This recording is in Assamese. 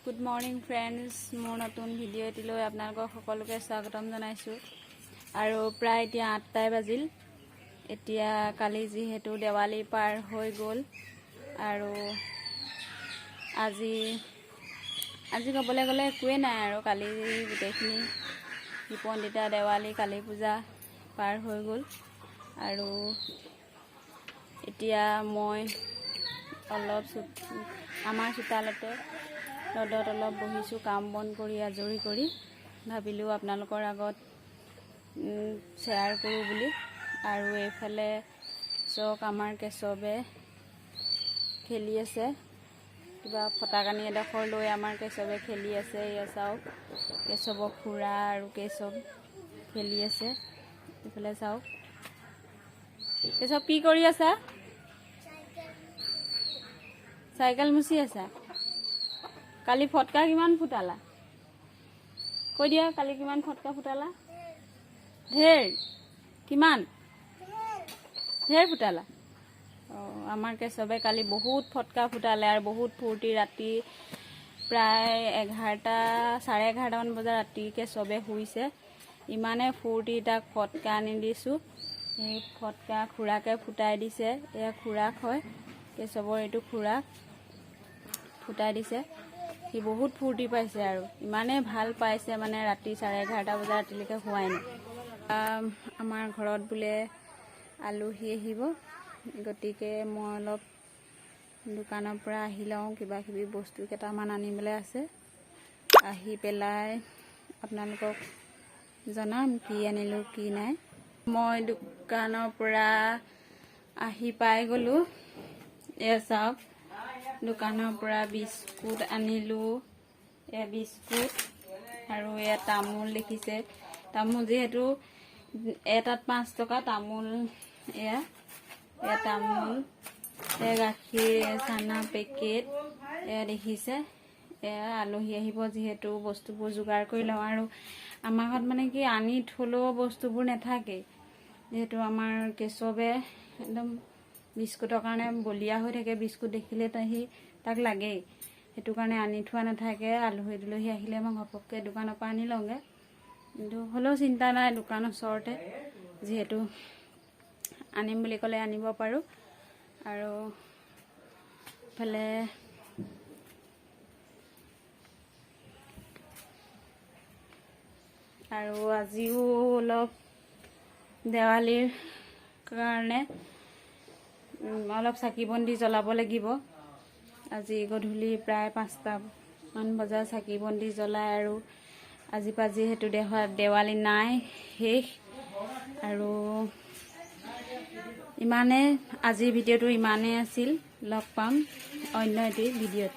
गुड मॉर्निंग फ्रेंड्स मोर नतुन भिडिओ एटिলৈ আপোনালোকক সকলোকে স্বাগতম জনাইছো আৰু প্ৰায় এতিয়া 8টাই বাজিল এতিয়া কালি যেহেতু দেৱালী পাৰ হৈ গ'ল আৰু আজি ক'বলৈ গ'লে একোৱে নাই আৰু কালি গোটেইখিনি দীপন্দিতা দেৱালী কালী পূজা পাৰ হৈ গ'ল আৰু এতিয়া মই অলপ আমাৰ চোতালতে ৰ'দত অলপ বহিছোঁ কাম বন কৰি আজৰি কৰি ভাবিলোঁ আপোনালোকৰ আগত শ্বেয়াৰ কৰোঁ বুলি আৰু এইফালে চক আমাৰ কেশৱে খেলি আছে কিবা ফটাকানি এডোখৰ লৈ আমাৰ কেশৱে খেলি আছে এয়া চাওক কেশৱক খুৰা আৰু কেশৱ খেলি আছে এইফালে চাওক কেশৱ কি কৰি আছা চাইকেল মুচি আছা কালি ফটকা কিমান ফুটালা কৈ দিয়া কালি কিমান ফটকা ফুটালা ঢেৰ কিমান ঢেৰ ফুটালা আমাৰ কেশৱে কালি বহুত ফটকা ফুটালে আৰু বহুত ফূৰ্তি ৰাতি প্ৰায় 11টা 11:30 মান বজাত ৰাতি কেশৱে শুইছে ইমানে ফূৰ্তি তাক ফটকা আনি দিছোঁ এই ফটকা খুৰাকে ফুটাই দিছে এয়া খুৰাক হয় কেশৱৰ এইটো খুৰাক ফুটাই দিছে সি বহুত ফূৰ্তি পাইছে আৰু ইমানে ভাল পাইছে মানে ৰাতি 11:30 বজাত ৰাতিলৈকে শুৱাই নাই আমাৰ ঘৰত বোলে আলহী আহিব গতিকে মই অলপ দোকানৰ পৰা আহি লওঁ কিবা কিবি বস্তু কেইটামান আনিবলৈ আছে আহি পেলাই আপোনালোকক জনাম কি আনিলোঁ কি নাই মই দোকানৰ পৰা আহি পাই গ'লোঁ এয়া চাওক দোকানৰ পৰা বিস্কুট আনিলোঁ এয়া বিস্কুট আৰু এয়া তামোল দেখিছে তামোল যিহেতু এটাত 5 টকা তামোল এয়া তামোল এয়া গাখীৰ চানা পেকেট এয়া দেখিছে এয়া আলহী আহিব যিহেতু বস্তুবোৰ যোগাৰ কৰি লওঁ আৰু আমাৰ ঘৰত মানে কি আনি থ'লেও বস্তুবোৰ নাথাকে যিহেতু আমাৰ কেশৱে একদম বিস্কুটৰ কাৰণে বলিয়া হৈ থাকে বিস্কুট দেখিলে তাক লাগেই সেইটো কাৰণে আনি থোৱা নাথাকে আলহী দুলহী আহিলে মই ঘপককৈ দোকানৰ পৰা আনি লওঁগৈ কিন্তু হ'লেও চিন্তা নাই দোকানৰ ওচৰতে যিহেতু আনিম বুলি ক'লে আনিব পাৰোঁ আৰু ইফালে আৰু আজিও অলপ দেৱালীৰ কাৰণে অলপ চাকি বন্তি জ্বলাব লাগিব আজি গধূলি প্ৰায় 5টা মান বজাত চাকি বন্তি জ্বলাই আৰু আজি যিহেতু দেৱালী নাই শেষ আৰু ইমানে আজিৰ ভিডিঅ'টো ইমানেই আছিল লগ পাম অন্য এটি ভিডিঅ'ত